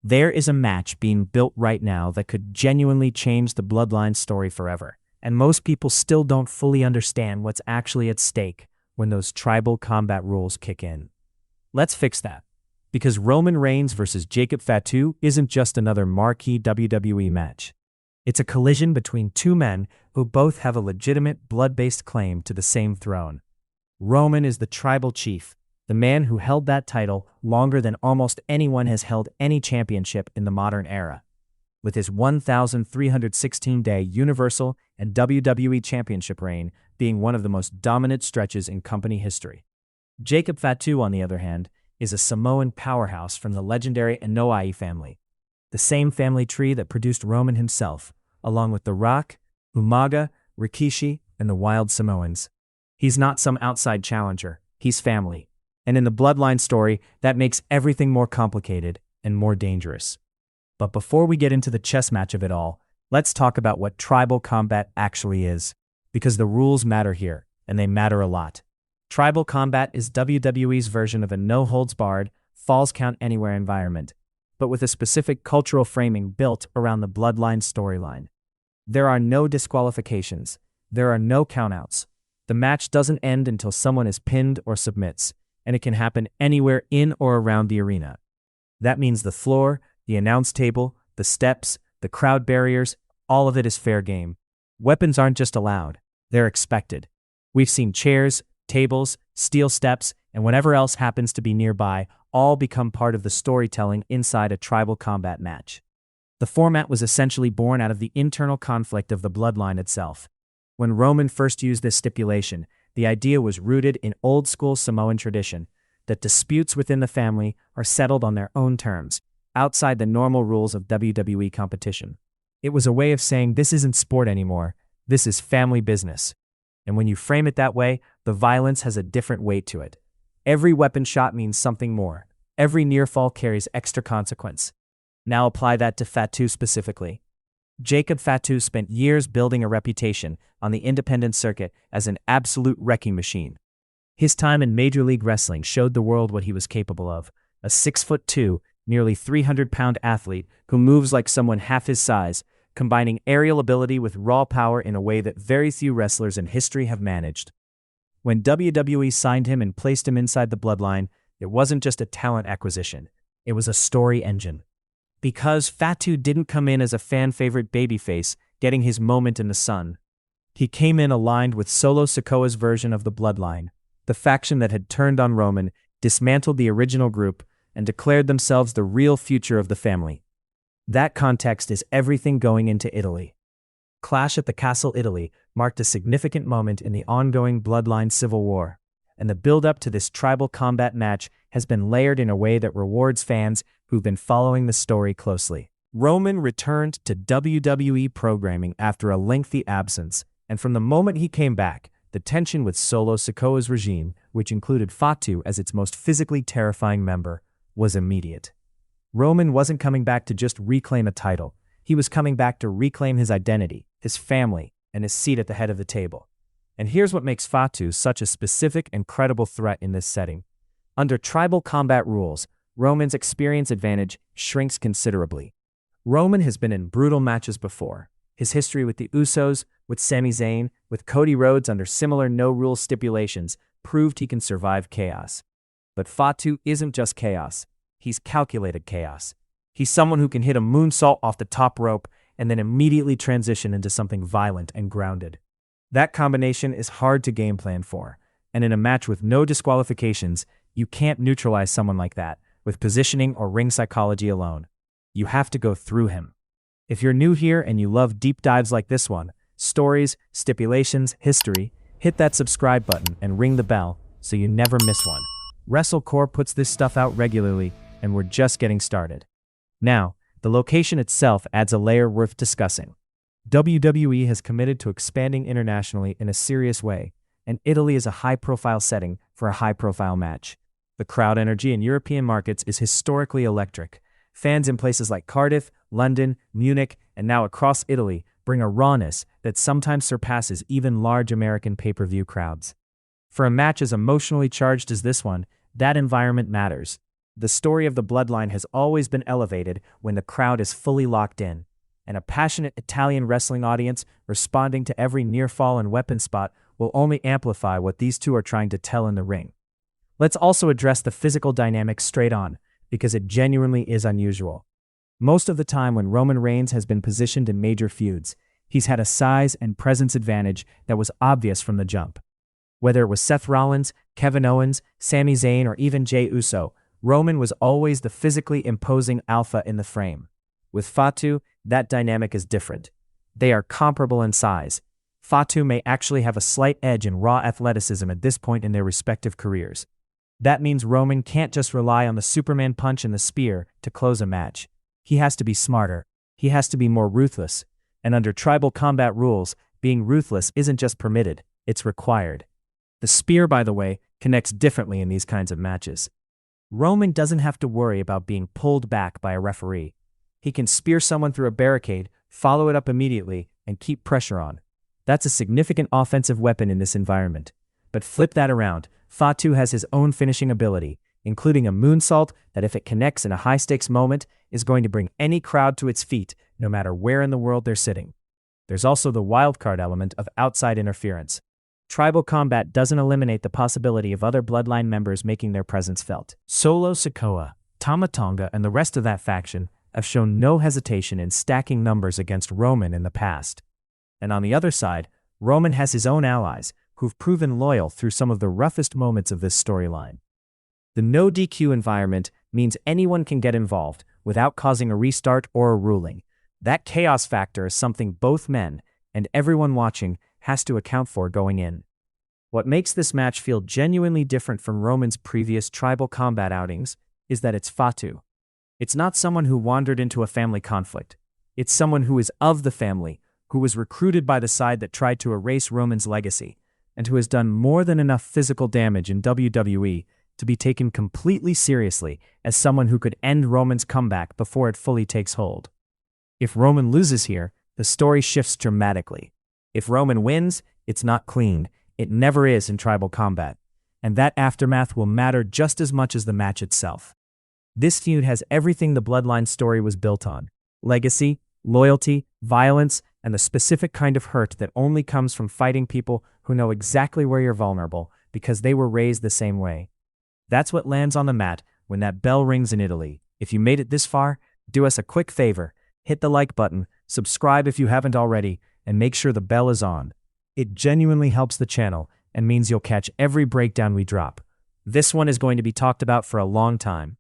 There is a match being built right now that could genuinely change the Bloodline story forever, and most people still don't fully understand what's actually at stake when those tribal combat rules kick in. Let's fix that, because Roman Reigns versus Jacob Fatu isn't just another marquee WWE match. It's a collision between two men who both have a legitimate blood-based claim to the same throne. Roman is the tribal chief, the man who held that title longer than almost anyone has held any championship in the modern era, with his 1,316-day Universal and WWE Championship reign being one of the most dominant stretches in company history. Jacob Fatu, on the other hand, is a Samoan powerhouse from the legendary Anoa'i family, the same family tree that produced Roman himself, along with The Rock, Umaga, Rikishi, and the Wild Samoans. He's not some outside challenger, he's family. And in the Bloodline story, that makes everything more complicated and more dangerous. But before we get into the chess match of it all, let's talk about what tribal combat actually is, because the rules matter here, and they matter a lot. Tribal combat is WWE's version of a no-holds-barred, falls-count-anywhere environment, but with a specific cultural framing built around the Bloodline storyline. There are no disqualifications. There are no countouts. The match doesn't end until someone is pinned or submits, and it can happen anywhere in or around the arena. That means the floor, the announce table, the steps, the crowd barriers, all of it is fair game. Weapons aren't just allowed, they're expected. We've seen chairs, tables, steel steps, and whatever else happens to be nearby all become part of the storytelling inside a tribal combat match. The format was essentially born out of the internal conflict of the Bloodline itself. When Roman first used this stipulation, the idea was rooted in old-school Samoan tradition that disputes within the family are settled on their own terms, outside the normal rules of WWE competition. It was a way of saying this isn't sport anymore, this is family business. And when you frame it that way, the violence has a different weight to it. Every weapon shot means something more. Every near fall carries extra consequence. Now apply that to Fatu specifically. Jacob Fatu spent years building a reputation on the independent circuit as an absolute wrecking machine. His time in Major League Wrestling showed the world what he was capable of, a 6'2", nearly 300-pound athlete who moves like someone half his size, combining aerial ability with raw power in a way that very few wrestlers in history have managed. When WWE signed him and placed him inside the Bloodline, it wasn't just a talent acquisition, it was a story engine. Because Fatu didn't come in as a fan-favorite babyface, getting his moment in the sun. He came in aligned with Solo Sikoa's version of the Bloodline, the faction that had turned on Roman, dismantled the original group, and declared themselves the real future of the family. That context is everything going into Italy. Clash at the Castle Italy marked a significant moment in the ongoing Bloodline civil war, and the build-up to this tribal combat match has been layered in a way that rewards fans who've been following the story closely. Roman returned to WWE programming after a lengthy absence, and from the moment he came back, the tension with Solo Sikoa's regime, which included Fatu as its most physically terrifying member, was immediate. Roman wasn't coming back to just reclaim a title. He was coming back to reclaim his identity, his family, and his seat at the head of the table. And here's what makes Fatu such a specific and credible threat in this setting. Under tribal combat rules, Roman's experience advantage shrinks considerably. Roman has been in brutal matches before. His history with the Usos, with Sami Zayn, with Cody Rhodes under similar no-rules stipulations proved he can survive chaos. But Fatu isn't just chaos. He's calculated chaos. He's someone who can hit a moonsault off the top rope and then immediately transition into something violent and grounded. That combination is hard to game plan for, and in a match with no disqualifications, you can't neutralize someone like that with positioning or ring psychology alone. You have to go through him. If you're new here and you love deep dives like this one, stories, stipulations, history, hit that subscribe button and ring the bell so you never miss one. WrestleCore puts this stuff out regularly, and we're just getting started. Now, the location itself adds a layer worth discussing. WWE has committed to expanding internationally in a serious way, and Italy is a high-profile setting for a high-profile match. The crowd energy in European markets is historically electric. Fans in places like Cardiff, London, Munich, and now across Italy bring a rawness that sometimes surpasses even large American pay-per-view crowds. For a match as emotionally charged as this one, that environment matters. The story of the Bloodline has always been elevated when the crowd is fully locked in, and a passionate Italian wrestling audience responding to every near-fall and weapon spot will only amplify what these two are trying to tell in the ring. Let's also address the physical dynamics straight on, because it genuinely is unusual. Most of the time when Roman Reigns has been positioned in major feuds, he's had a size and presence advantage that was obvious from the jump. Whether it was Seth Rollins, Kevin Owens, Sami Zayn, or even Jey Uso, Roman was always the physically imposing alpha in the frame. With Fatu, that dynamic is different. They are comparable in size. Fatu may actually have a slight edge in raw athleticism at this point in their respective careers. That means Roman can't just rely on the Superman punch and the spear to close a match. He has to be smarter. He has to be more ruthless. And under tribal combat rules, being ruthless isn't just permitted, it's required. The spear, by the way, connects differently in these kinds of matches. Roman doesn't have to worry about being pulled back by a referee. He can spear someone through a barricade, follow it up immediately, and keep pressure on. That's a significant offensive weapon in this environment. But flip that around, Fatu has his own finishing ability, including a moonsault that, if it connects in a high-stakes moment, is going to bring any crowd to its feet, no matter where in the world they're sitting. There's also the wildcard element of outside interference. Tribal combat doesn't eliminate the possibility of other Bloodline members making their presence felt. Solo Sikoa, Tama Tonga, and the rest of that faction have shown no hesitation in stacking numbers against Roman in the past. And on the other side, Roman has his own allies, who've proven loyal through some of the roughest moments of this storyline. The no DQ environment means anyone can get involved without causing a restart or a ruling. That chaos factor is something both men and everyone watching has to account for going in. What makes this match feel genuinely different from Roman's previous tribal combat outings is that it's Fatu. It's not someone who wandered into a family conflict. It's someone who is of the family, who was recruited by the side that tried to erase Roman's legacy, and who has done more than enough physical damage in WWE to be taken completely seriously as someone who could end Roman's comeback before it fully takes hold. If Roman loses here, the story shifts dramatically. If Roman wins, it's not clean. It never is in tribal combat. And that aftermath will matter just as much as the match itself. This feud has everything the Bloodline story was built on: legacy, loyalty, violence, and the specific kind of hurt that only comes from fighting people who know exactly where you're vulnerable because they were raised the same way. That's what lands on the mat when that bell rings in Italy. If you made it this far, do us a quick favor. Hit the like button, subscribe if you haven't already, and make sure the bell is on. It genuinely helps the channel and means you'll catch every breakdown we drop. This one is going to be talked about for a long time.